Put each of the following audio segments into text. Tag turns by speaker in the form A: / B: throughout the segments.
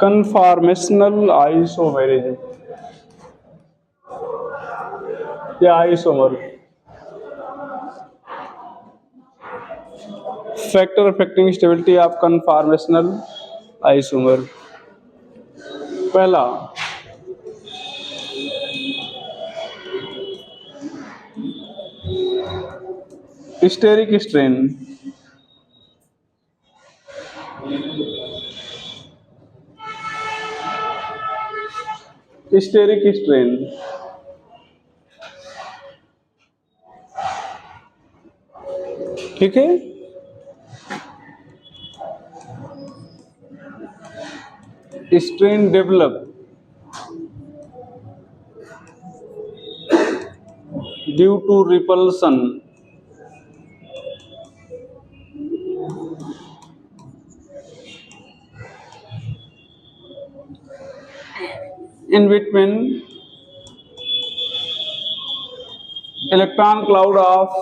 A: Conformational isomerism या isomer. Factor affecting stability of conformational isomer. पहला, steric strain. Steric strain ठीक है। Strain develop due to repulsion in between electron cloud of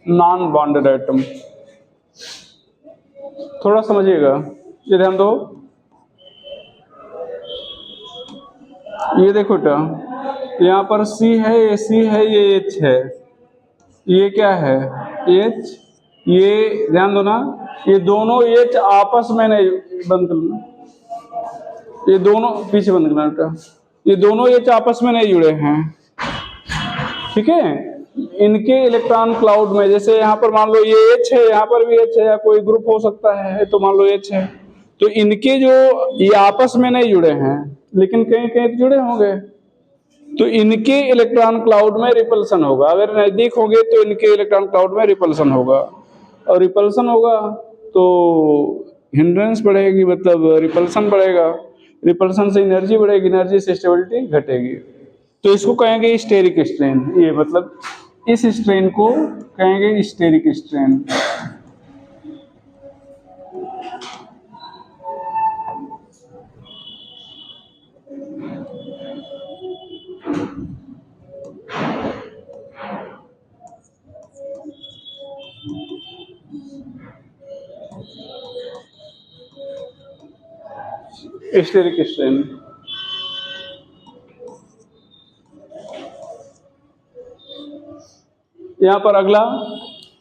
A: non bonded atom. थोड़ा समझिएगा, ये ध्यान दो, ये देखो बेटा, यहाँ पर C है, ये C है, ये H है, ये क्या है H, ये ध्यान दो ना, ये दोनों H आपस में नहीं, बंद करना, ये दोनों पीछे बंद करना बेटा, ये दोनों H आपस में नहीं जुड़े हैं, ठीक है। इनके इलेक्ट्रॉन क्लाउड में, जैसे यहाँ पर मान लो ये H है, यहाँ पर भी H है, या कोई ग्रुप हो सकता है, तो मान लो H है, तो इनके जो ये आपस में नहीं जुड़े हैं, लेकिन कहीं कहीं जुड़े होंगे, तो इनके इलेक्ट्रॉन क्लाउड में रिपल्सन होगा। अगर नजदीक होंगे तो इनके इलेक्ट्रॉन क्लाउड में रिपल्सन होगा, और रिपल्सन होगा तो हिंड्रेंस बढ़ेगी, मतलब रिपल्सन बढ़ेगा, रिपल्सन से एनर्जी बढ़ेगी, एनर्जी से स्टेबिलिटी घटेगी, तो इसको कहेंगे स्टेरिक स्ट्रेन। ये मतलब इस स्ट्रेन को कहेंगे स्टेरिक स्ट्रेन। स्टेरिक स्ट्रेन यहां पर अगला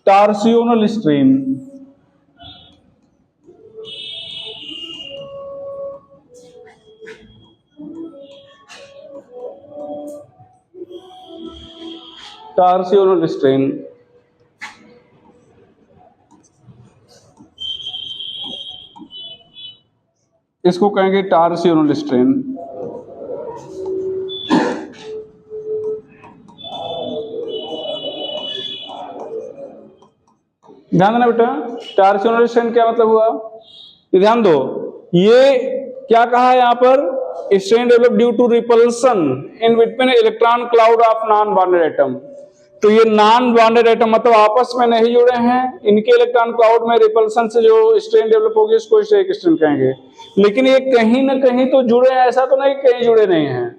A: टार्सियोनल स्ट्रेन। टार्सियोनल स्ट्रेन इसको कहेंगे टार्सियोनल स्ट्रेन। ध्यान देना बेटा, टार्सियोनल स्ट्रेन क्या मतलब हुआ, ये ध्यान दो, ये क्या कहा है यहाँ पर, strain develop due to repulsion in between electron cloud of non bonded atom. तो ये नॉन बॉन्डेड एटम मतलब आपस में नहीं जुड़े हैं, इनके इलेक्ट्रॉन क्लाउड में रिपल्सन से जो स्ट्रेन डेवलप होगी उसको स्टेरिक स्ट्रेन कहेंगे। लेकिन ये कहीं ना कहीं तो जुड़े हैं, ऐसा तो नहीं कहीं जुड़े नहीं हैं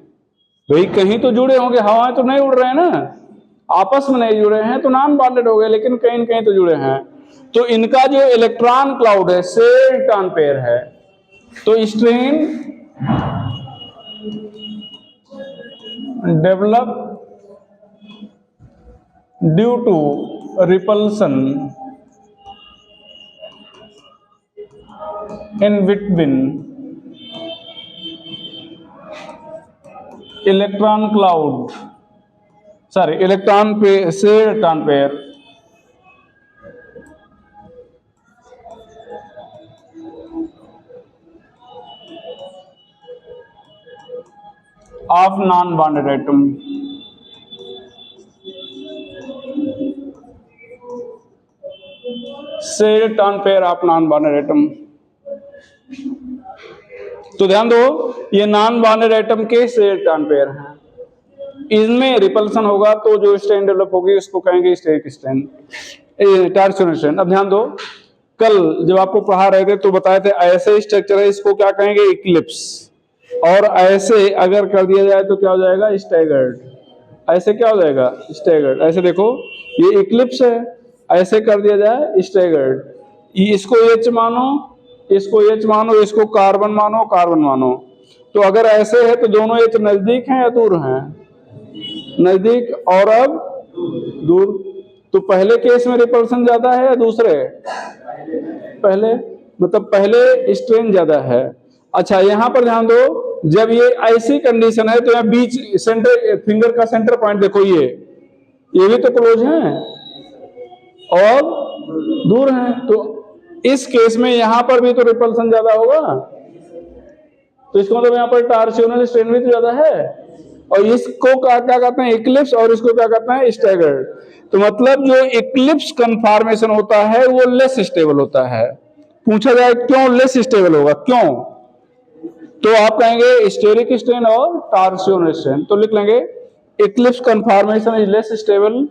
A: भाई, कहीं तो जुड़े होंगे, हवाएं तो नहीं उड़ रहे हैं ना, आपस में नहीं जुड़े हैं तो नॉन बॉन्डेड हो गए, लेकिन कहीं न कहीं तो जुड़े हैं। तो इनका जो इलेक्ट्रॉन क्लाउड है शेयर्ड इलेक्ट्रॉन पेयर है, तो strain develop due to repulsion in between electron cloud, sorry electron पे shared electron pair of non-bonded atom। Shared electron pair of non bonded atom. तो ध्यान दो, ये नॉन बॉन्डेड एटम के shared electron pair हैं, इनमें रिपल्सन होगा तो जो स्ट्रेन डेवलप होगी उसको कहेंगे स्टेरिक स्ट्रेन, टार्सियोनल स्ट्रेन। अब ध्यान दो, कल जब आपको पढ़ा रहे थे तो बताए थे ऐसे स्ट्रक्चर है इसको क्या कहेंगे इक्लिप्स, और ऐसे अगर कर दिया जाए तो क्या हो जाएगा स्टैगर्ड। ऐसे क्या हो जाएगा स्टैगर्ड। ऐसे देखो ये इक्लिप्स है, ऐसे कर दिया जाए स्टैगर्ड, इसको H मानो, इसको H मानो, इसको कार्बन मानो, कार्बन मानो। तो अगर ऐसे है तो दोनों H नजदीक हैं या दूर हैं? नजदीक, और अब दूर। तो पहले केस में रिपल्सन ज्यादा है या दूसरे? पहले, मतलब पहले स्ट्रेन ज्यादा है। अच्छा यहां पर ध्यान दो, जब ये ऐसी कंडीशन है तो यहाँ बीच सेंटर, फिंगर का सेंटर पॉइंट देखो, ये भी तो क्लोज है और दूर है, तो इस केस में यहां पर भी तो रिपल्सन ज्यादा होगा, तो इसका मतलब यहां पर टार्सियोनल स्ट्रेन भी तो ज्यादा है। और इसको क्या कहते हैं? इक्लिप्स, और इसको क्या कहते हैं? स्टैगर्ड। तो मतलब जो इक्लिप्स कन्फॉर्मेशन होता है वो लेस स्टेबल होता है। पूछा जाए क्यों लेस स्टेबल होगा, क्यों? तो आप कहेंगे स्टेरिक स्ट्रेन और टार्सियोनल स्ट्रेन, तो लिख लेंगे eclipse conformation is less stable,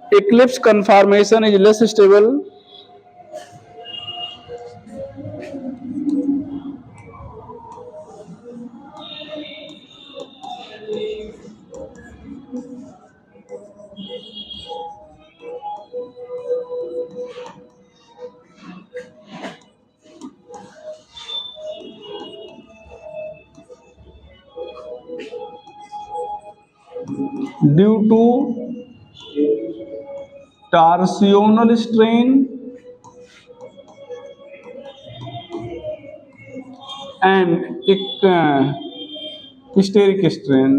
A: eclipse conformation is less stable due to torsional strain and steric strain.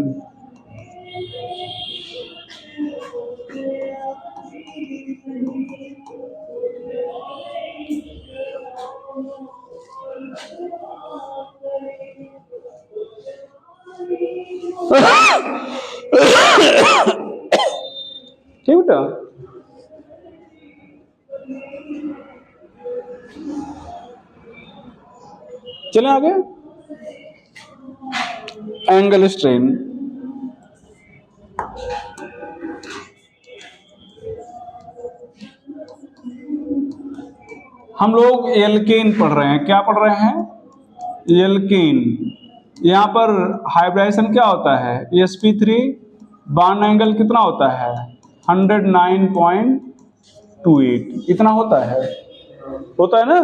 A: ठीक बेटा, चले आगे। एंगल स्ट्रेन, हम लोग एल्केन पढ़ रहे हैं, क्या पढ़ रहे हैं? एल्केन। यहां पर हाइब्रिडाइजेशन क्या होता है? sp3 बॉन्ड एंगल कितना होता है? 109.28 इतना होता है ना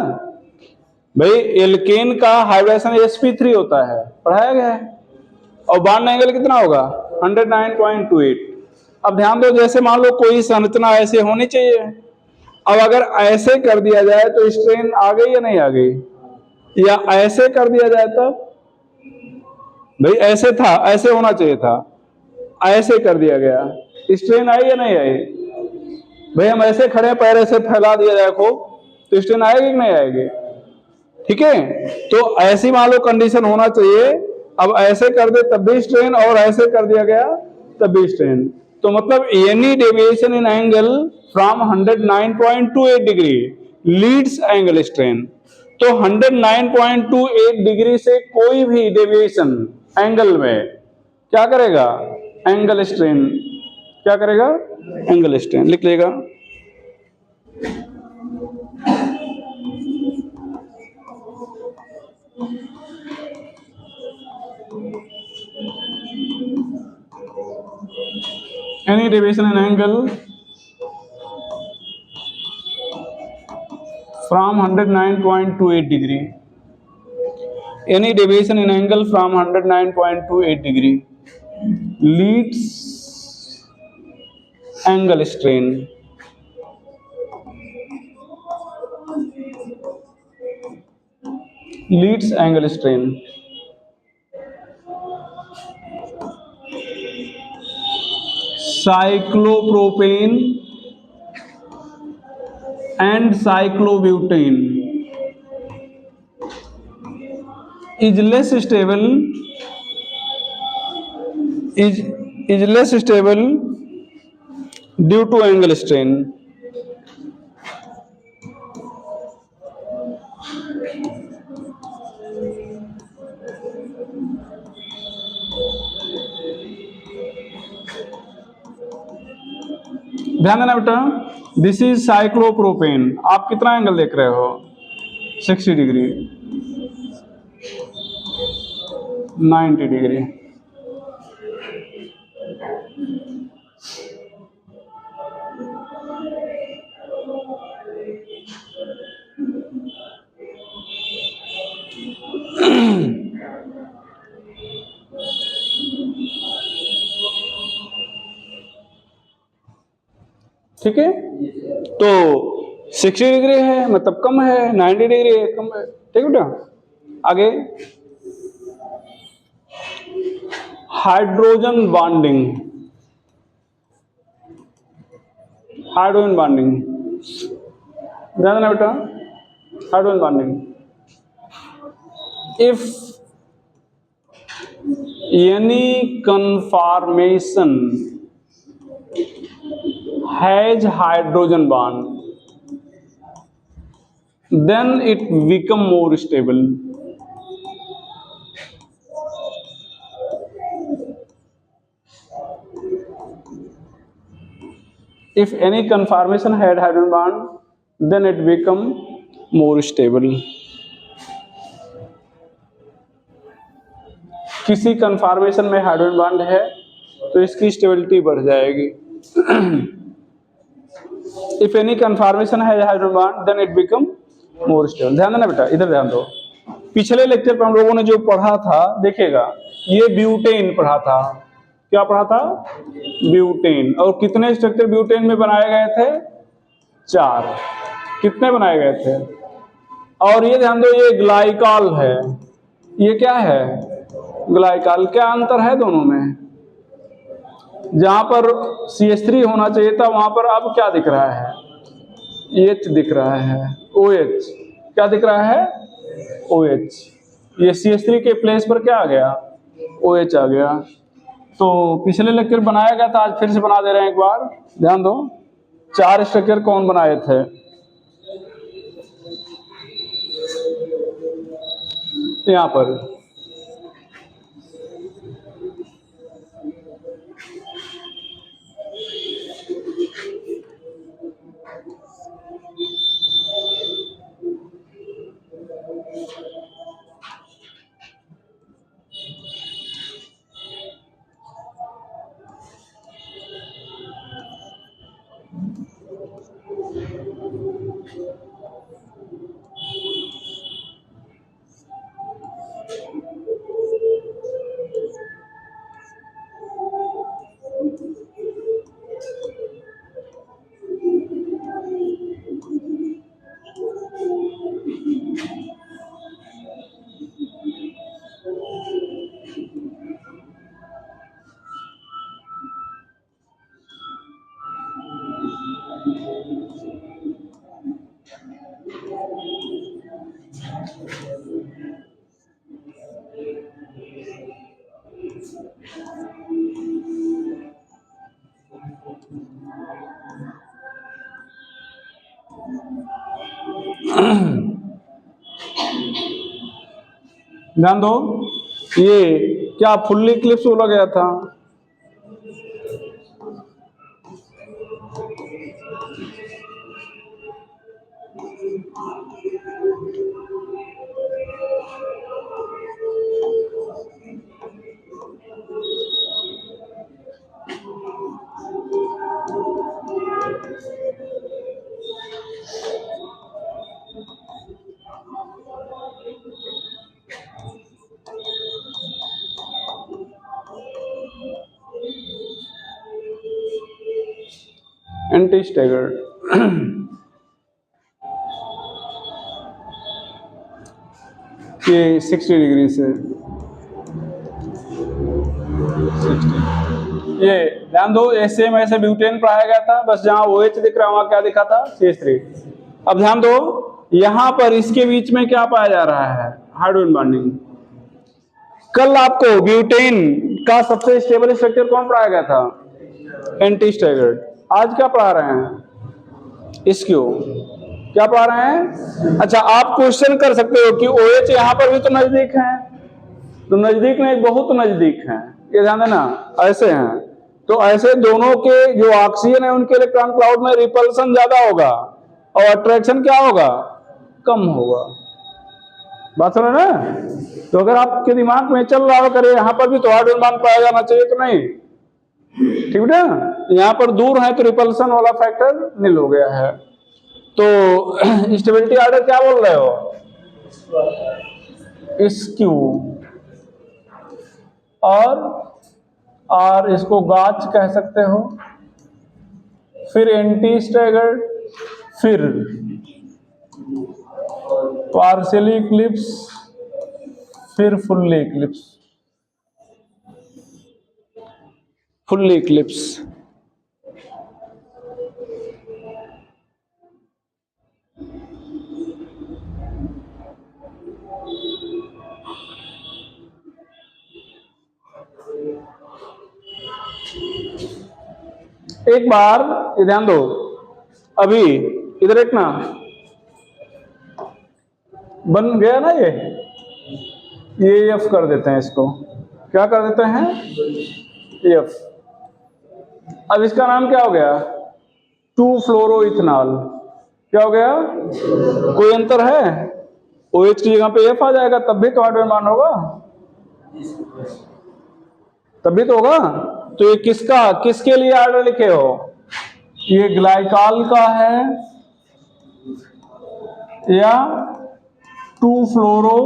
A: भाई। एल्केन का हाइब्रिडाइजेशन sp3 होता है, पढ़ाया गया है, और बॉन्ड एंगल कितना होगा? 109.28। अब ध्यान दो, जैसे मान लो कोई संरचना ऐसे होनी चाहिए, अब अगर ऐसे कर दिया जाए तो स्ट्रेन आ गई या नहीं आ गई? या ऐसे कर दिया जाए तब? भाई ऐसे था, ऐसे होना चाहिए था, ऐसे कर दिया गया, स्ट्रेन आई या नहीं आई? भाई हम ऐसे खड़े पैर ऐसे फैला दिया जाए खूब, तो स्ट्रेन आएगी कि नहीं आएगी? ठीक है, तो ऐसी मान लो कंडीशन होना चाहिए। अब ऐसे कर दे तब भी स्ट्रेन, और ऐसे कर दिया गया तब भी स्ट्रेन। तो मतलब any deviation in angle from 109.28 degree leads angle strain. तो 109.28 डिग्री से कोई भी डेविएशन एंगल में क्या करेगा? Angle strain. क्या करेगा? Angle strain. लिख लेगा। Any deviation in angle from 109.28 degree. Any deviation in angle from 109.28 degree leads angle strain. Leads angle strain. Cyclopropane and cyclobutane is less stable, is less stable due to angle strain. ध्यान देना बेटा, this is cyclopropane. आप कितना angle देख रहे हो? 60 degree, 90 degree. ठीक है, तो 60 डिग्री है मतलब कम है, 90 डिग्री है कम है। ठीक है बेटा, आगे हाइड्रोजन बॉन्डिंग। हाइड्रोजन बॉन्डिंग ध्यान देना बेटा, hydrogen bonding. If any conformation has hydrogen bond, then it become more stable. If any conformation had hydrogen bond, then it become more stable. किसी कंफॉर्मेशन में हाइड्रोजन बॉन्ड है तो इसकी stability बढ़ जाएगी। इफ एनी कंफॉर्मेशन है hydrogen bond then it become more stable. ध्यान देना बेटा, इधर ध्यान दो। पिछले लेक्चर पर हम लोगों ने जो पढ़ा था देखिएगा, ये ब्यूटेन पढ़ा था। क्या पढ़ा था? ब्यूटेन। और कितने स्ट्रक्चर ब्यूटेन में बनाए गए थे? 4। कितने बनाए गए थे? और ये ध्यान दो, ये ग्लाइकॉल है, ये क्या है? ग्लाइकॉल। क्या अंतर है दोनों में? जहां पर CH3 होना चाहिए था वहां पर अब क्या दिख रहा है? H दिख रहा है, OH। क्या दिख रहा है? OH। ये CH3 के प्लेस पर क्या आ गया? OH आ गया। तो पिछले लेक्चर बनाया गया था, आज फिर से बना दे रहे हैं एक बार, ध्यान दो। 4 स्ट्रक्चर कौन बनाए थे? यहां पर ध्यान दो, ये क्या फुल्ली क्लिप्स बोला गया था? Anti staggered. ये 60 डिग्री से 60। ये ध्यान दो, ऐसे में ऐसे ब्यूटेन पढ़ाया गया था, बस जहां OH दिख रहा है वहां क्या दिखा था? CH3। अब ध्यान दो, यहां पर इसके बीच में क्या पाया जा रहा है? Hydrogen bonding. कल आपको ब्यूटेन का सबसे स्टेबल स्ट्रक्चर कौन पढ़ाया गया था? Anti staggered. आज क्या पढ़ा रहे हैं? इसको क्या पढ़ा रहे हैं? अच्छा, आप क्वेश्चन कर सकते हो कि OH यहां पर भी तो नजदीक है, तो नजदीक नहीं, बहुत नजदीक है, ये ध्यान देना। ऐसे हैं तो ऐसे दोनों के जो ऑक्सीजन है उनके इलेक्ट्रॉन क्लाउड में रिपल्सन ज्यादा होगा और अट्रैक्शन क्या होगा? कम होगा। बात सुनो ना? तो अगर आपके दिमाग में चल रहा हो करे यहां पर भी तो हाइड्रोजन बॉन्ड पाया जाना चाहिए तो नहीं, ठीक है ना? यहां पर दूर है तो रिपल्सन वाला फैक्टर नील हो गया है। तो स्टेबिलिटी ऑर्डर क्या बोल रहे हो? स्क्यू, और इसको गाच कह सकते हो, फिर एंटी स्टैगर्ड, फिर पार्शियली इक्लिप्स, फिर फुल्ली इक्लिप्स। Fully Eclipse. एक बार ये ध्यान दो, अभी इधर एक ना बन गया ना, ये एफ कर देते हैं, इसको क्या कर देते हैं, एफ। अब इसका नाम क्या हो गया, 2-फ्लोरोइथेनॉल। क्या हो गया, कोई अंतर है, OH की जगह पे एफ आ जाएगा, तब भी तो मान होगा, तभी तो होगा। तो ये किसका, किसके लिए ऑर्डर लिखे हो, ये ग्लाइकॉल का है या 2-फ्लोरो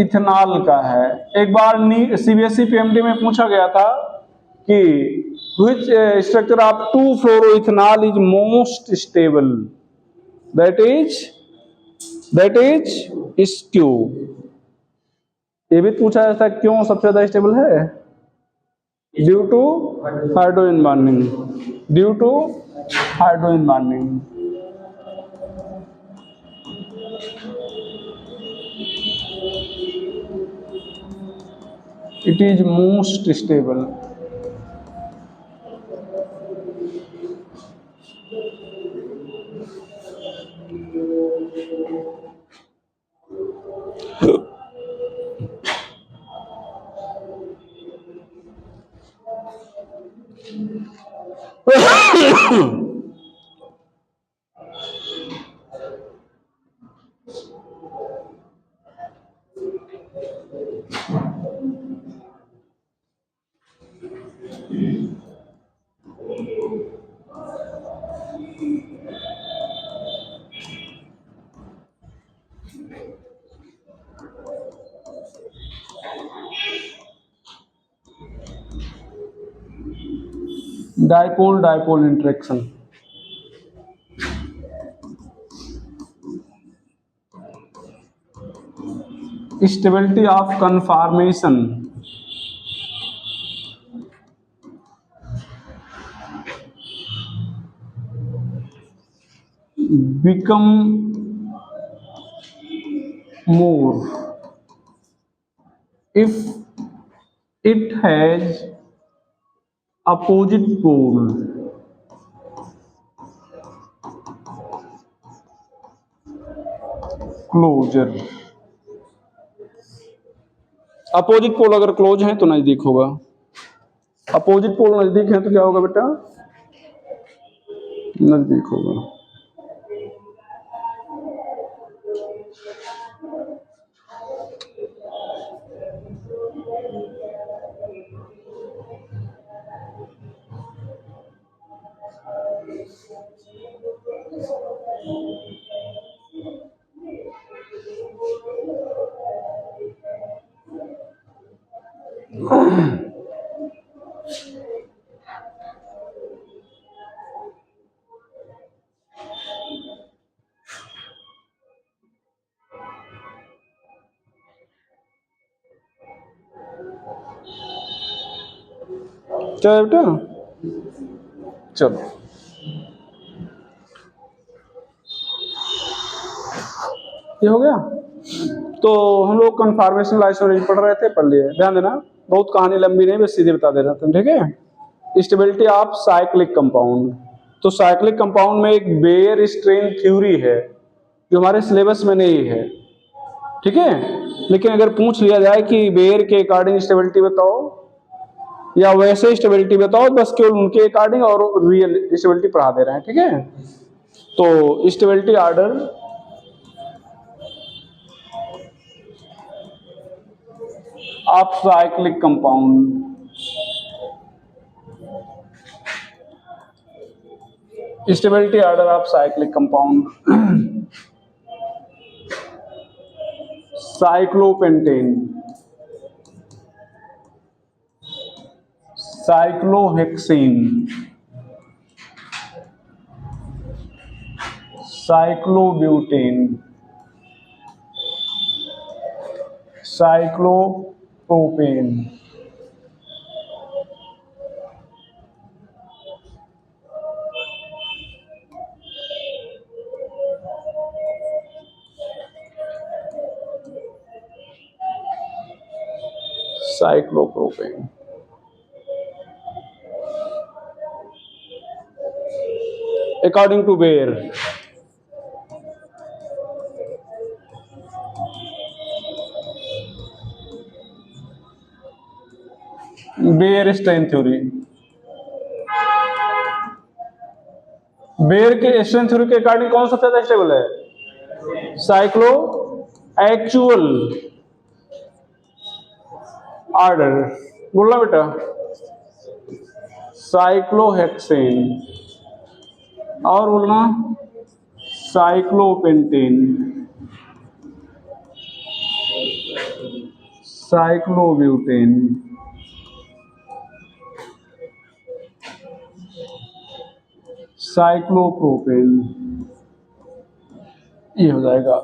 A: इथेनॉल का है। एक बार CBSE PMT में पूछा गया था कि which structure of 2-fluoroethanol is most stable, that is SQ। ये भी पूछा जाता क्यों सबसे ज्यादा स्टेबल है, due to hydrogen bonding, due to hydrogen bonding. It is most stable। Dipole dipole interaction. Stability of conformation, become more if it has opposite pole। Closer, opposite pole अगर close है तो नजदीक होगा, अपोजिट पोल नजदीक है तो क्या होगा बेटा, नजदीक होगा। चलो बेटा, चलो ये हो गया। तो हम लोग कन्फॉर्मेशन आइसोलेशन पढ़ रहे थे, पढ़ लिए, ध्यान देना, बहुत कहानी लंबी नहीं, बस सीधे बता दे रहा था, ठीक है। स्टेबिलिटी ऑफ साइक्लिक कंपाउंड, तो साइक्लिक कंपाउंड में एक बेयर स्ट्रेन थ्योरी है जो हमारे सिलेबस में नहीं है, ठीक है। लेकिन अगर पूछ लिया जाए कि बेयर के अकॉर्डिंग स्टेबिलिटी बताओ या वैसे स्टेबिलिटी बताओ, बस केवल उनके अकॉर्डिंग और रियल स्टेबिलिटी पढ़ा दे रहे हैं, ठीक है। तो stability order of cyclic compound, stability order of cyclic compound. Cyclopentane, cyclohexane, cyclobutane, cyclopropane, cyclopropane. According to Baeyer, Baeyer strain theory, Baeyer के स्ट्रेन थ्योरी के अकॉर्डिंग कौन सा ज्यादा स्टेबल है? साइक्लो एक्चुअल ऑर्डर, बोलना बेटा, साइक्लोहेक्सेन, और बोलना साइक्लोपेंटेन, साइक्लोब्यूटेन, साइक्लोप्रोपेन, ये हो जाएगा।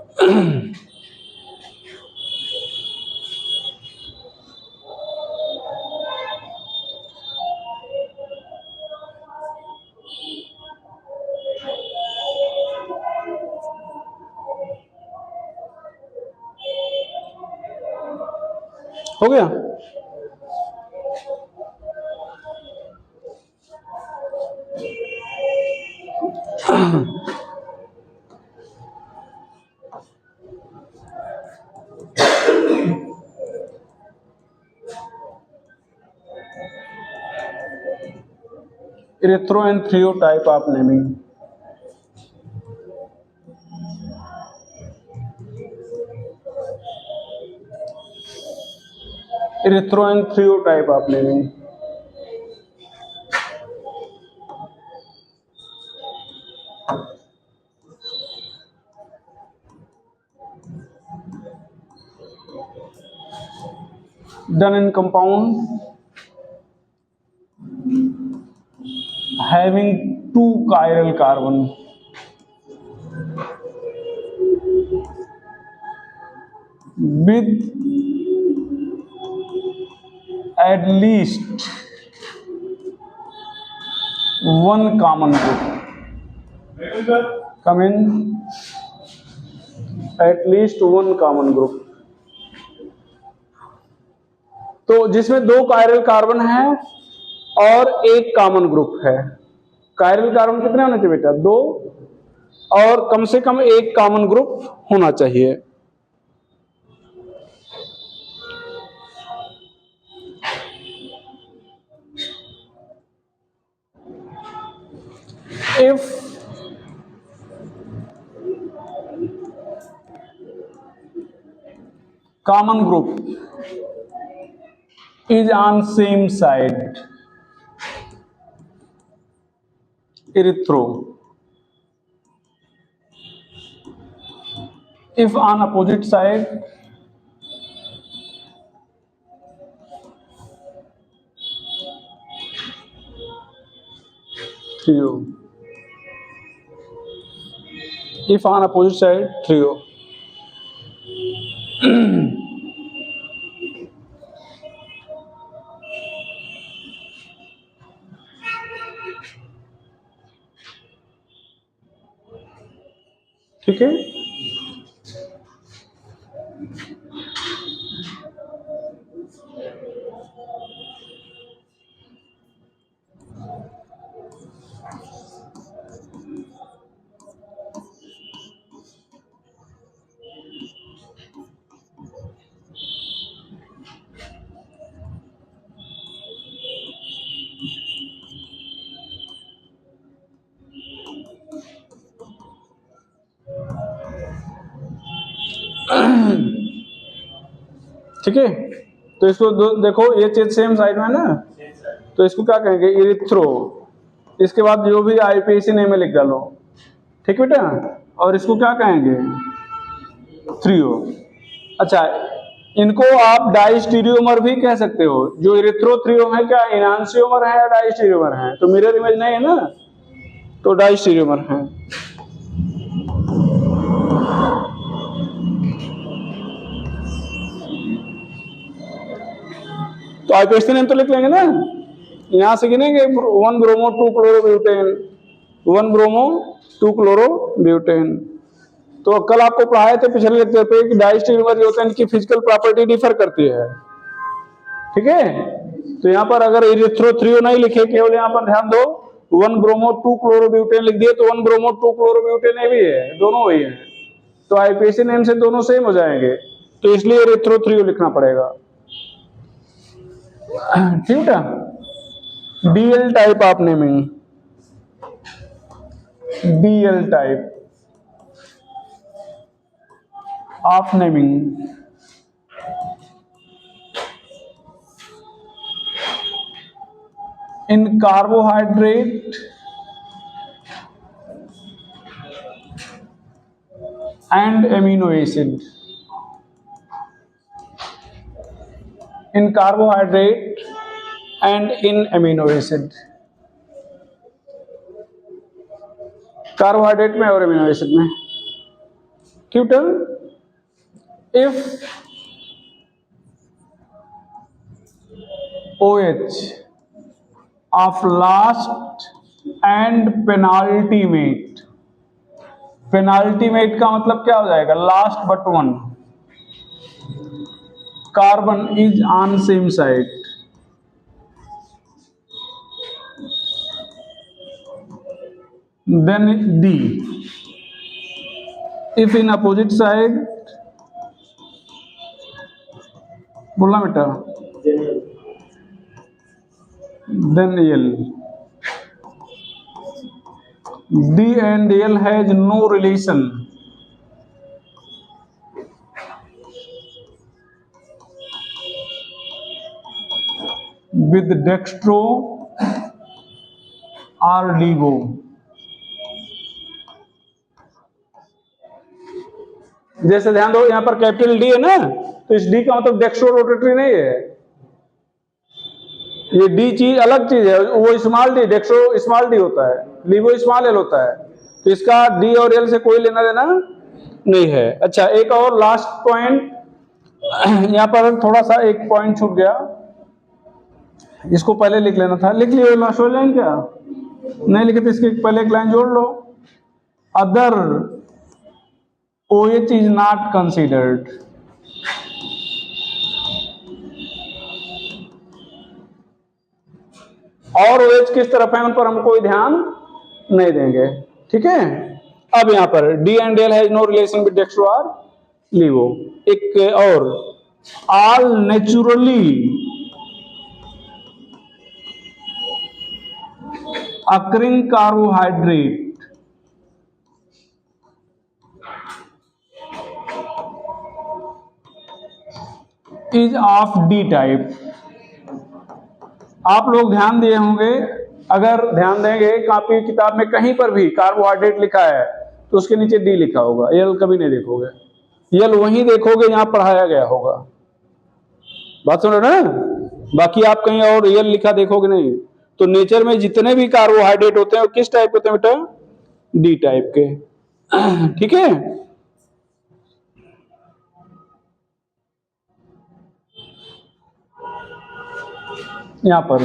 A: हो गया? Erythro and threo type of naming, erythro and threo type of naming, done in compound having two chiral carbon with at least one common group. Come in, at least one common group. तो जिसमें दो chiral carbon है और एक common group है। Chiral carbon कितने होने चाहिए बेटा? दो, और कम से कम एक कॉमन ग्रुप होना चाहिए। If common group is on same side, erythro. If on opposite side, trio. If on opposite side, trio. ठीक है? ठीक है, तो इसको देखो, ये चीज सेम साइड में है ना, तो इसको क्या कहेंगे? इरिथ्रो। इसके बाद जो भी आईपीसी नेम में लिख डालो, ठीक बेटा। और इसको क्या कहेंगे? थ्रियो। अच्छा, इनको आप डाइस्टीरियोमर भी कह सकते हो। जो इरिथ्रोथ्रियम है क्या इनांसियोमर है या डाइस्टीरियोमर है? तो मिरर इमेज नहीं है ना, तो डाइस्टीरियोमर है। तो आईपीएससी नेम तो लिख लेंगे ना, यहां से गिनेंगे 1 ब्रोमो 2 क्लोरोब्यूटेन, 1 ब्रोमो 2 क्लोरोब्यूटेन। तो कल आपको पढ़ाए थे पिछले लेक्चर पे कि डाइस्टीरियोमर जो होते हैं इनकी फिजिकल प्रॉपर्टी डिफर करती है, ठीक है। तो यहाँ पर अगर इरिथ्रोथ्रियो नहीं लिखे, केवल यहाँ पर ध्यान दो 1 ब्रोमो 2 क्लोरोब्यूटेन लिख दिए, तो 1 ब्रोमो 2 क्लोरोब्यूटेन ये भी है, दोनों वही है। तो आईपीएससी नेम से दोनों सेम हो जाएंगे, तो इसलिए इरिथ्रोथ्रियो लिखना पड़ेगा, ठीक है। DL type of naming, DL type of naming, in carbohydrate and amino acid, in carbohydrate and in amino acid, carbohydrate में और अमीनो एसिड में। Tutor if OH of last and penultimate, penultimate का मतलब क्या हो जाएगा, last but one, carbon is on same side, then D. If in opposite side, बोलना बेटा, then L. D and L has no relation with dextro or LIGO. जैसे ध्यान दो यहां पर कैपिटल डी है ना, तो इस डी का मतलब डेक्स्ट्रो रोटेटरी नहीं है, ये डी चीज अलग चीज है, वो small D, dextro small D होता है, लीगो स्मॉल एल होता है, तो इसका डी और एल से कोई लेना देना नहीं है। अच्छा, एक और लास्ट पॉइंट, यहां पर थोड़ा सा एक पॉइंट छूट गया, इसको पहले लिख लेना था, लिख लियो लास्ट लाइन, क्या नहीं लिखे तो इसके पहले एक लाइन जोड़ लो, other OH is not considered, और OH किस तरफ है उन पर हम कोई ध्यान नहीं देंगे, ठीक है। अब यहां पर D and L has no relation with dextro or LIGO। एक और, all naturally occurring carbohydrate is of D type। आप लोग ध्यान दिए होंगे, अगर ध्यान देंगे कॉपी किताब में कहीं पर भी कार्बोहाइड्रेट लिखा है तो उसके नीचे डी लिखा होगा, एल कभी नहीं देखोगे, एल वहीं देखोगे जहां पढ़ाया गया होगा, बात सुन रहे ना, बाकी आप कहीं और एल लिखा देखोगे नहीं। तो नेचर में जितने भी कार्बोहाइड्रेट होते हैं वो किस टाइप के होते हैं बेटा, डी टाइप के, ठीक है। यहां पर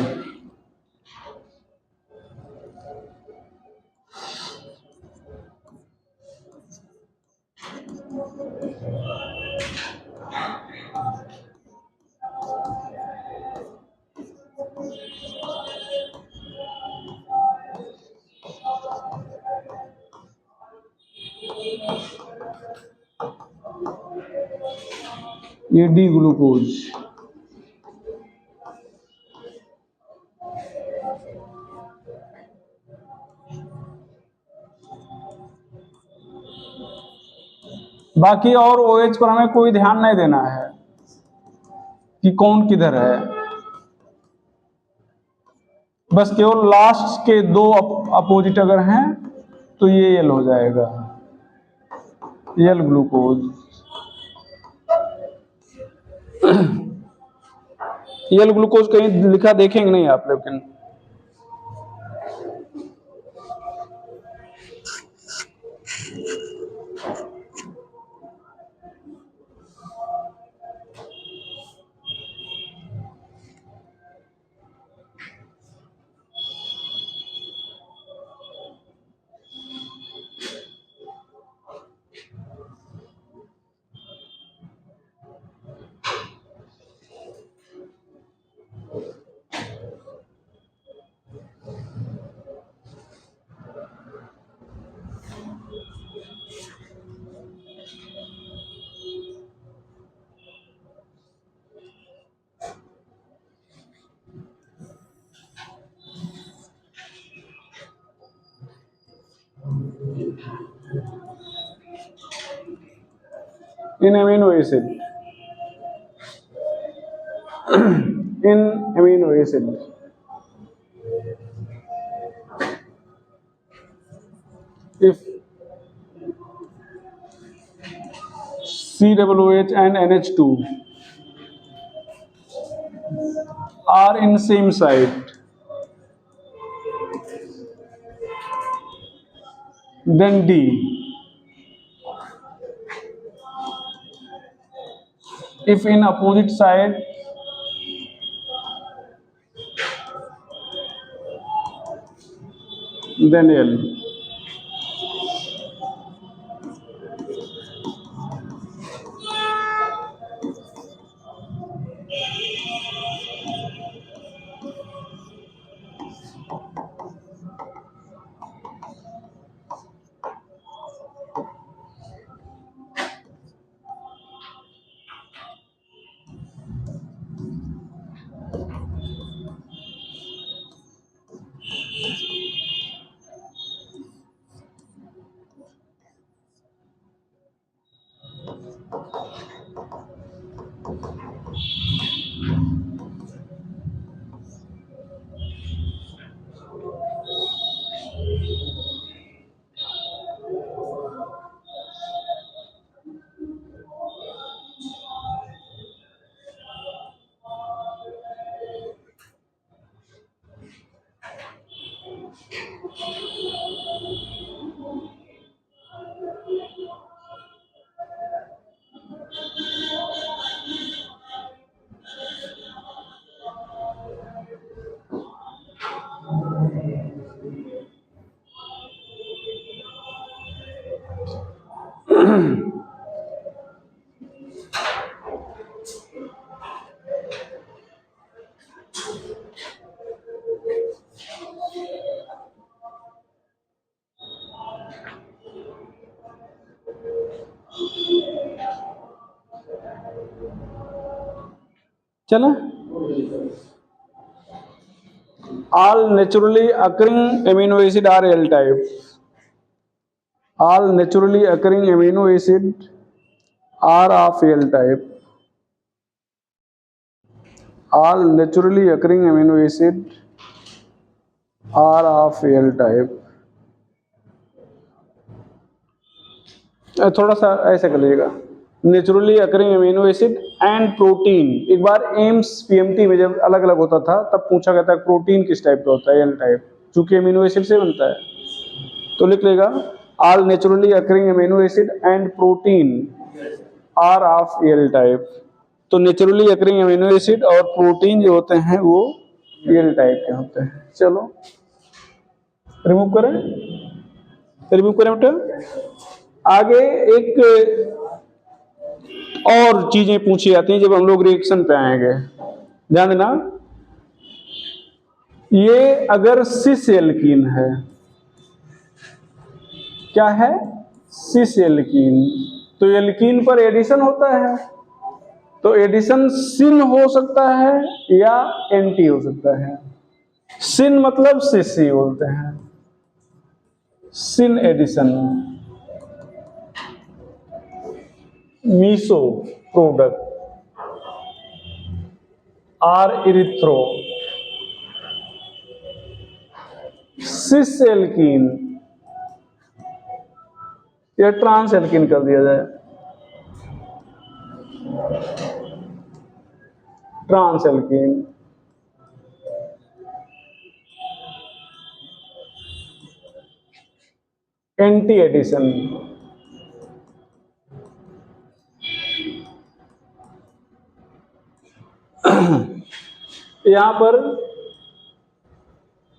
A: ये डी ग्लूकोज, बाकी और OH पर हमें कोई ध्यान नहीं देना है कि कौन किधर है, बस केवल लास्ट के दो अपोजिट अगर हैं तो ये एल हो जाएगा, एल ग्लूकोज। एल ग्लूकोज कहीं लिखा देखेंगे नहीं आप, लेकिन इन अमीनो एसिड, इन amino acid if COOH and NH2 are in same site, then D. If in opposite side, then L. चला, all naturally occurring amino acid are L type. All naturally occurring amino acid are of L type. All naturally occurring amino acid are of L type. थोड़ा सा ऐसा कर लीजिएगा, naturally occurring amino acid and protein. एक बार AIIMS PMT में जब अलग अलग होता था तब पूछा गया था प्रोटीन किस टाइप का होता है, एल टाइप, चूंकि अमीनो एसिड से बनता है। तो लिख लेगा all naturally occurring amino acid and protein are of L type. तो नेचुरली अकरिंग अमीनो एसिड और प्रोटीन जो होते हैं वो एल टाइप के होते हैं। चलो रिमूव करें, रिमूव करें बेटा। आगे एक और चीजें पूछी जाती हैं जब हम लोग रिएक्शन पे आएंगे, ध्यान देना। ये अगर सिस एल्कीन है, क्या है, सिस एल्कीन, तो एल्कीन पर एडिशन होता है, तो एडिशन सिन हो सकता है या एंटी हो सकता है। सिन मतलब सिस ही बोलते हैं, syn addition. Meso product are erythro, cis alkene या ट्रांस एल्कीन कर दिया जाए। Trans alkene. एंटी एडिशन, यहां पर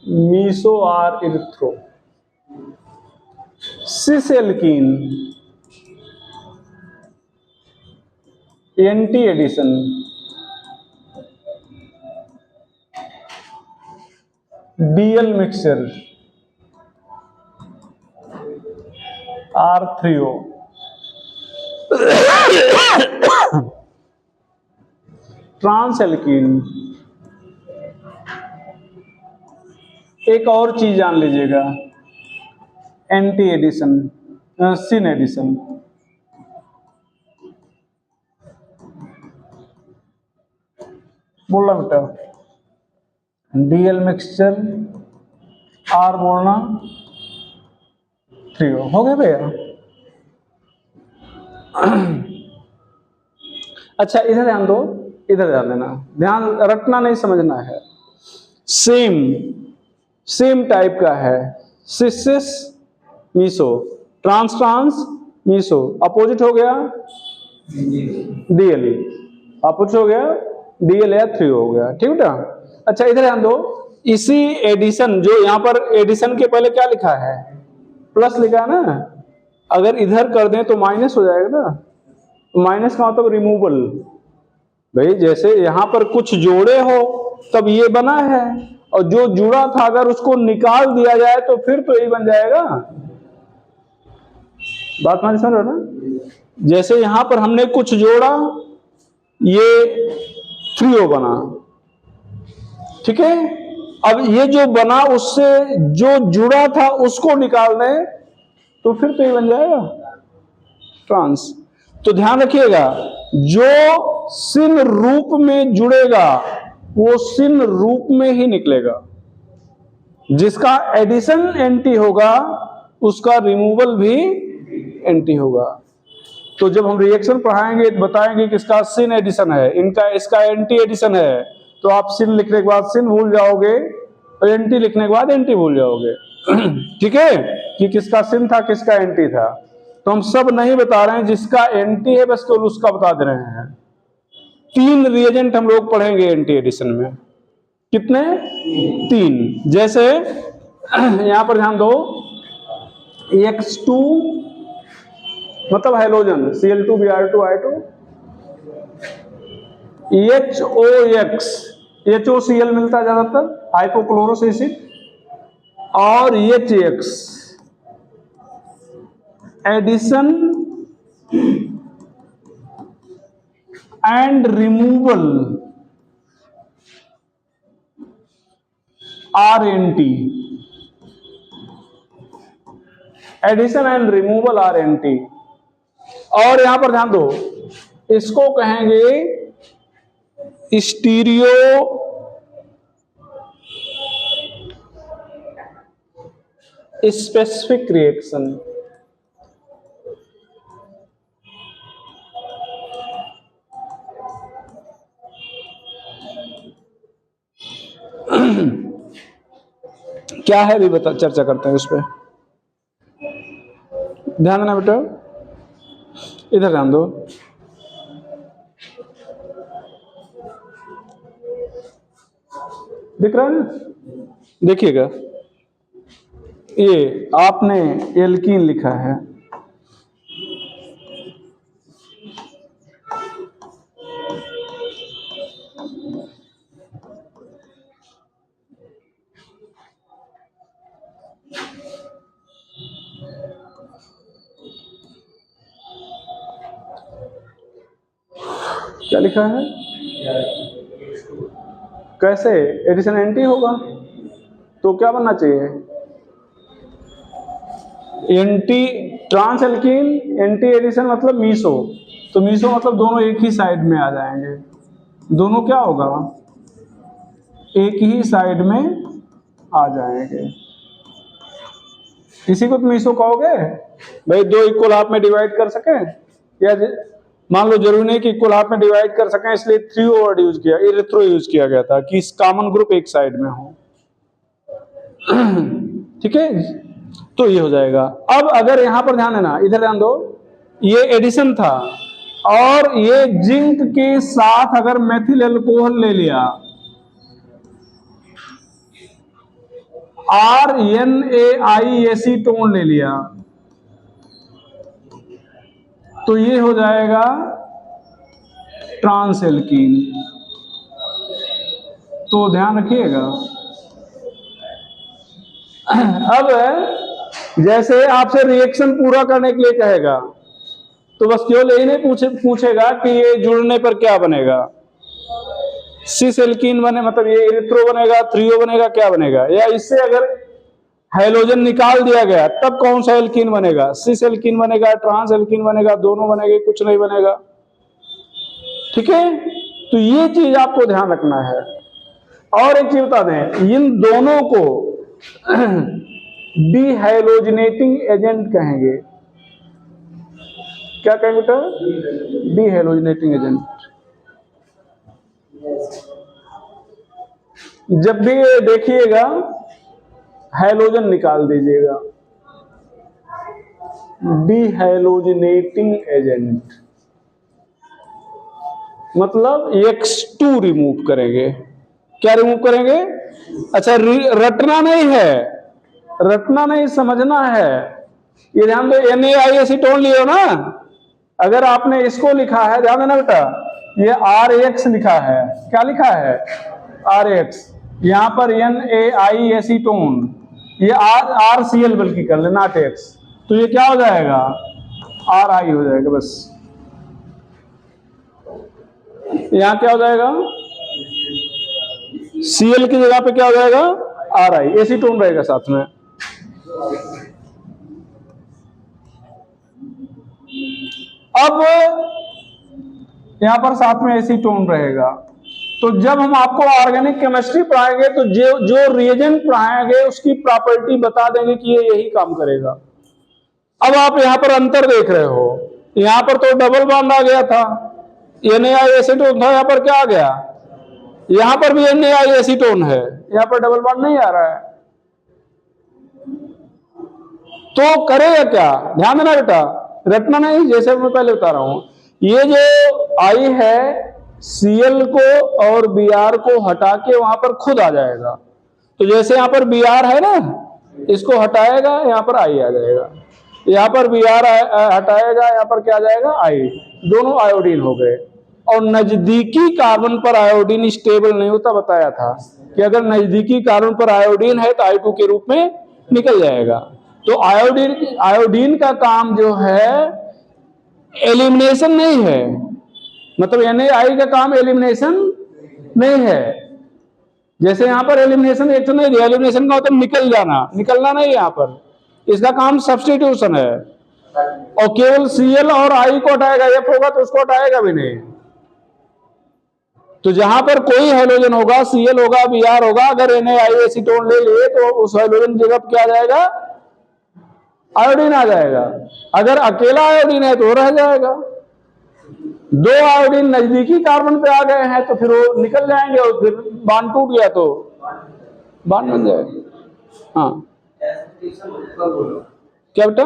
A: meso are erythro. Cis alkene, anti addition, DL mixture R3O। Trans alkene, एक और चीज जान लीजिएगा, एंटी एडिशन, सिन एडिशन। बोलना बेटा, डीएल मिक्सचर आर बोलना, 3O हो गया भैया। अच्छा इधर ध्यान दो, इधर ध्यान देना, ध्यान रटना नहीं समझना है। सेम सेम टाइप का है, cis cis meso, trans trans meso, opposite हो गया डीएल, अपोजिट हो गया डीएल या 3 हो गया, ठीक बेटा। अच्छा इधर ध्यान दो, इसी एडिशन, जो यहां पर एडिशन के पहले क्या लिखा है, प्लस लिखा है ना, अगर इधर कर दें तो माइनस हो जाएगा ना, तो माइनस का मतलब रिमूवल। भाई जैसे यहां पर कुछ जोड़े हो तब ये बना है, और जो जुड़ा था अगर उसको निकाल दिया जाए तो फिर तो यही बन जाएगा। बात समझ रहे हो ना, जैसे यहां पर हमने कुछ जोड़ा, ये 3O बना, ठीक है। अब ये जो बना उससे जो जुड़ा था उसको निकाल दें तो फिर तो ये बन जाएगा ट्रांस। तो ध्यान रखिएगा, जो सिन रूप में जुड़ेगा वो सिन रूप में ही निकलेगा, जिसका एडिशन एंटी होगा उसका रिमूवल भी एंटी होगा। तो जब हम रिएक्शन पढ़ाएंगे तो बताएंगे कि इसका सिन एडिशन है, इनका इसका एंटी एडिशन है, तो आप सिन लिखने के बाद सिन भूल जाओगे और एंटी लिखने के बाद एंटी भूल जाओगे। ठीक है, कि किसका सिन था किसका एंटी था। तो हम सब नहीं बता रहे हैं, जिसका एंटी है बस केवल उसका बता दे रहे हैं। 3 रिएजेंट हम लोग पढ़ेंगे एंटी एडिशन में। कितने? 3। जैसे यहां पर ध्यान दो, X2 मतलब हैलोजन Cl2Br2I2, HOX HOCl मिलता है ज्यादातर, हाइपोक्लोरस एसिड, और HX addition and removal RNT, addition and removal RNT। और यहां पर ध्यान दो, इसको कहेंगे स्टीरियो स्पेसिफिक रिएक्शन। क्या है अभी बता, चर्चा करते हैं उस पर। ध्यान देना बेटा, इधर ध्यान दो। दिख रहा है ना, देखिएगा, ये आपने एल्कीन लिखा है, क्या लिखा है, कैसे एडिशन एंटी होगा तो क्या बनना चाहिए, anti trans alkene, anti addition मतलब मीसो, तो मीसो मतलब दोनों एक ही साइड में आ जाएंगे, दोनों क्या होगा, एक ही साइड में आ जाएंगे। इसी को तो मीसो कहोगे भाई, 2 इक्वल हाफ में डिवाइड कर सके, या मान लो जरूरी नहीं कि इक्वल हाफ में डिवाइड कर सकें, इसलिए 3 वर्ड यूज किया, इरेथ्रो यूज किया गया था कि इस कॉमन ग्रुप एक साइड में हो। ठीक है, तो ये हो जाएगा। अब अगर यहां पर ध्यान देना, इधर ध्यान दो, ये एडिशन था और ये जिंक के साथ अगर मेथिल अल्कोहल ले लिया, RNAI एसीटोन ले लिया, तो ये हो जाएगा ट्रांस एल्कीन। तो ध्यान रखिएगा। अब जैसे आपसे रिएक्शन पूरा करने के लिए कहेगा, तो बस केवल यही नहीं पूछेगा कि ये जुड़ने पर क्या बनेगा, सिस एल्कीन बने, मतलब ये इरिथ्रो बनेगा, थ्रियो बनेगा, क्या बनेगा, या इससे अगर हाइड्रोजन निकाल दिया गया तब कौन सा एल्कीन बनेगा, सिस एल्कीन बनेगा, ट्रांस एल्कीन बनेगा, दोनों बनेंगे, कुछ नहीं बनेगा। ठीक है, तो ये चीज आपको ध्यान रखना है। और एक चीज बता दें, इन दोनों को डीहाइलोजिनेटिंग एजेंट कहेंगे। क्या कहेंगे बेटा? डीहाइलोजिनेटिंग एजेंट। जब भी देखिएगा हाइलोजन निकाल दीजिएगा, डीहाइलोजिनेटिंग एजेंट मतलब X2 रिमूव करेंगे। क्या रिमूव करेंगे? अच्छा, रटना नहीं है, रटना नहीं, समझना है। ये ध्यान दो, NaI एसीटोन लियो ना, अगर आपने इसको लिखा है, ध्यान देना बेटा, ये RX लिखा है, क्या लिखा है? RX। यहां पर NaI एसीटोन, ये RCl बल्कि कर ले, नॉट X, तो ये क्या हो जाएगा? RI हो जाएगा बस। यहां क्या हो जाएगा? Cl की जगह पे क्या हो जाएगा? RI, एसीटोन रहेगा साथ में। अब यहां पर साथ में एसीटोन रहेगा, तो जब हम आपको ऑर्गेनिक केमिस्ट्री पढ़ाएंगे तो जो रिएजेंट पढ़ाएंगे उसकी प्रॉपर्टी बता देंगे कि ये यही काम करेगा। अब आप यहां पर अंतर देख रहे हो, यहां पर तो डबल बॉन्ड आ गया था, NaI एसीटोन था, यहां पर क्या आ गया? यहां पर भी NaI एसीटोन है, यहां पर डबल बॉन्ड नहीं आ रहा है। तो करेगा क्या? ध्यान देना बेटा, रटना नहीं, जैसे मैं पहले बता रहा हूं, ये जो I है Cl को और Br को हटा के वहां पर खुद आ जाएगा। तो जैसे यहां पर Br है ना, इसको हटाएगा, यहां पर I आ जाएगा, यहां पर Br हटाएगा, यहां पर क्या आ जाएगा? I। दोनों आयोडीन हो गए। और नजदीकी कार्बन पर आयोडीन स्टेबल नहीं होता, बताया था कि अगर नजदीकी कार्बन पर आयोडीन है तो I2 के रूप में निकल जाएगा। तो आयोडीन का काम जो है एलिमिनेशन नहीं है, मतलब NaI का काम एलिमिनेशन नहीं है। जैसे यहां पर एलिमिनेशन एक तो नहीं दिया, एलिमिनेशन का मतलब निकल जाना, निकलना नहीं, यहां पर इसका काम सब्स्टिट्यूशन है। और केवल Cl और I को हटाएगा, F होगा तो उसको हटाएगा भी नहीं। तो जहां पर कोई हाइड्रोजन होगा, Cl होगा, Br होगा, अगर NaI एसीटोन ले लिए तो उस हाइड्रोजन की जगह क्या आ जाएगा? आयोडीन आ जाएगा। अगर अकेला आयोडीन है तो रह जाएगा। दो आयोडीन नजदीकी कार्बन पे आ गए हैं तो फिर वो निकल जाएंगे, और फिर बांड टूट गया तो बांड बन जाएगा। हाँ, क्या बेटा?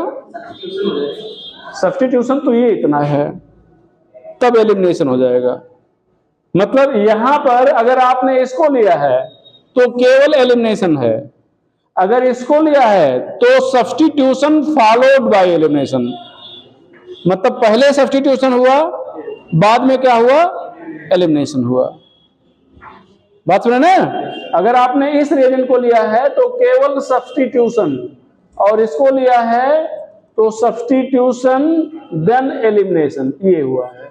A: सब्स्टिट्यूशन तो ये इतना है, तब एलिमिनेशन हो जाएगा। मतलब यहां पर अगर आपने इसको लिया है तो केवल एलिमिनेशन है, अगर इसको लिया है तो सब्स्टिट्यूशन फॉलोड बाय एलिमिनेशन। मतलब पहले सब्स्टिट्यूशन हुआ, बाद में क्या हुआ? एलिमिनेशन हुआ। बात सुने ना? अगर आपने इस रिएजेंट को लिया है तो केवल सब्स्टिट्यूशन, और इसको लिया है तो सब्स्टिट्यूशन देन एलिमिनेशन, ये हुआ है।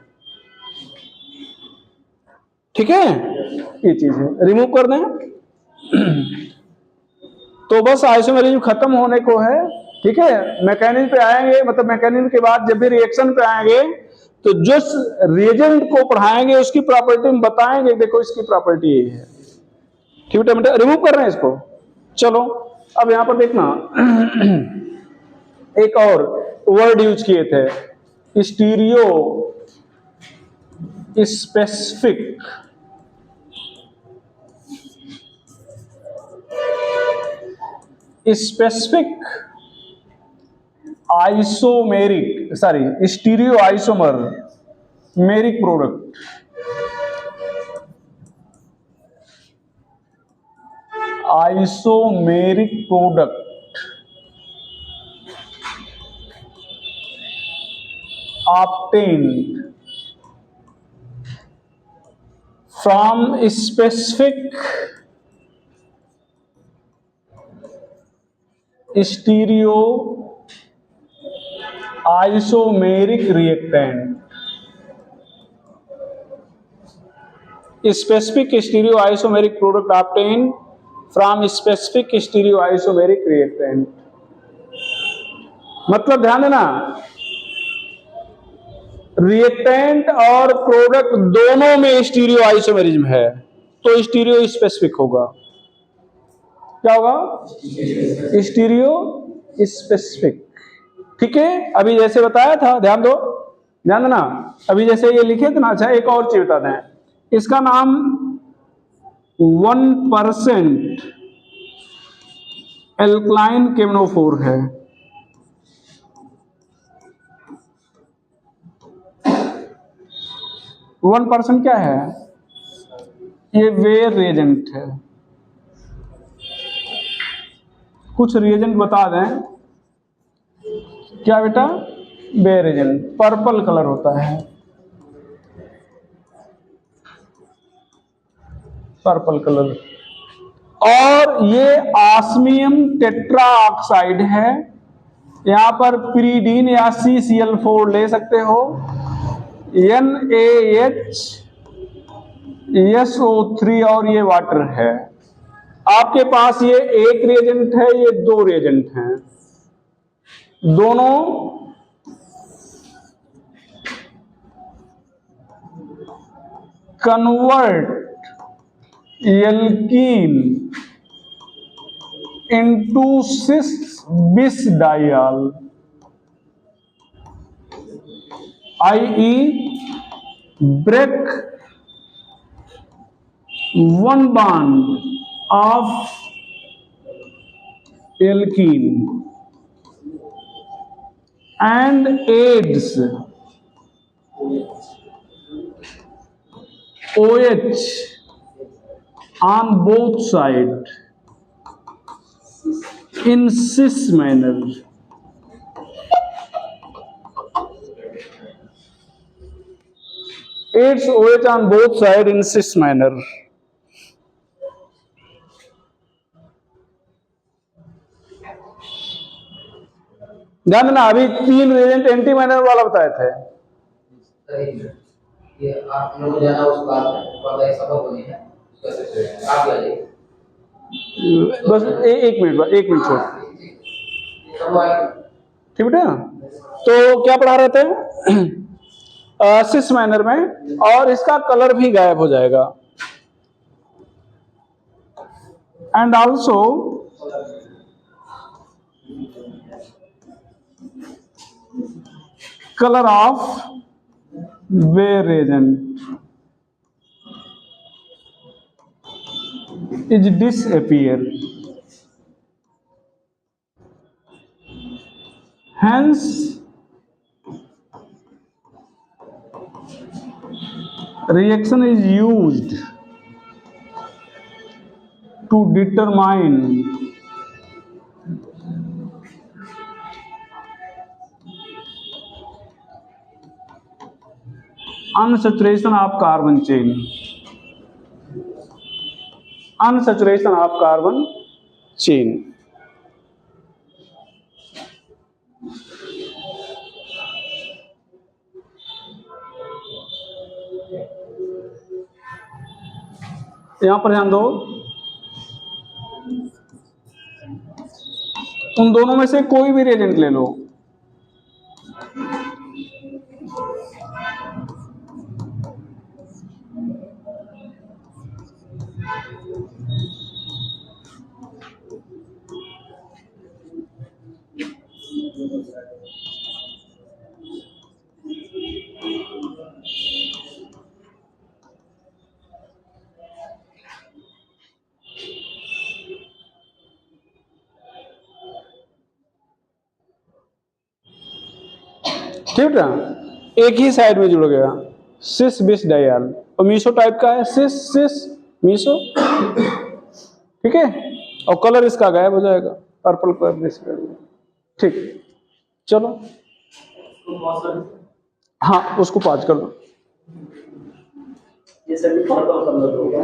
A: ठीक है, ये चीज है, रिमूव कर दें। तो बस आइसोमेरिज्म खत्म होने को है। ठीक है, मैकेनिज्म पे आएंगे, मतलब मैकेनिज्म के बाद जब भी रिएक्शन पे आएंगे तो जिस रिएजेंट को पढ़ाएंगे उसकी प्रॉपर्टी हम बताएंगे, देखो इसकी प्रॉपर्टी यही है। ठीक है, रिमूव कर रहे हैं इसको। चलो अब यहां पर देखना, एक और वर्ड यूज किए थे, stereo specific, specific isomeric, sorry stereo isomer मेरिक product, isomeric product obtained from specific stereo isomeric reactant, specific stereo isomeric product obtained from specific stereo isomeric reactant. मतलब ध्यान देना, रिएक्टेंट और प्रोडक्ट दोनों में स्टीरियो आइसोमेरिज्म है, तो स्टीरियो स्पेसिफिक होगा। क्या होगा? Stereo specific. ठीक है, अभी जैसे बताया था, ध्यान दो, ध्यान देना, अभी जैसे ये लिखे थे ना। अच्छा, एक और चीज बता दें, इसका नाम 1% एल्कलाइन केमनोफोर है। वन परसेंट क्या है? ये वेयर रिएजेंट है। कुछ रिएजेंट बता दें, क्या बेटा? वेयर रिएजेंट, पर्पल कलर होता है, पर्पल कलर। और ये ऑस्मियम टेट्रा ऑक्साइड है। यहां पर पिरीडीन या CCl4 ले सकते हो, NaHSO3 और ये वाटर है। आपके पास ये एक रिएजेंट है, ये दो रिएजेंट हैं, दोनों कन्वर्ट एल्कीन इनटू सिस बिस dial, i.e. break one bond of alkene and adds OH on both sides in cis manner. Adds OH on both sides in cis manner. ध्यान देना, अभी 3 रिएजेंट एंटी माइनर वाला बताए थे।
B: ये आप लोग ज्यादा उस बात पर ऐसा होनी है, आप जाइए
A: बस एक मिनट छोड़। ठीक बेटा, तो क्या पढ़ा रहे थे? सिस माइनर में, और इसका कलर भी गायब हो जाएगा। And also color of Weyr reagent is disappear. Hence, reaction is used to determine unsaturation of carbon chain, unsaturation of carbon chain. यहां पर ध्यान दो, उन दोनों में से कोई भी रिएजेंट ले लो, ठीक है ना, एक ही साइड में जुड़ गया, सिस बिस डायल। और मीसो टाइप का है, सिस सिस मीसो, ठीक है। और कलर इसका गायब हो जाएगा, पर्पल कलर डिस्प्ले। ठीक, चलो हाँ उसको पाँच कर दो।
B: ये सभी पर्पल कलर हो गया।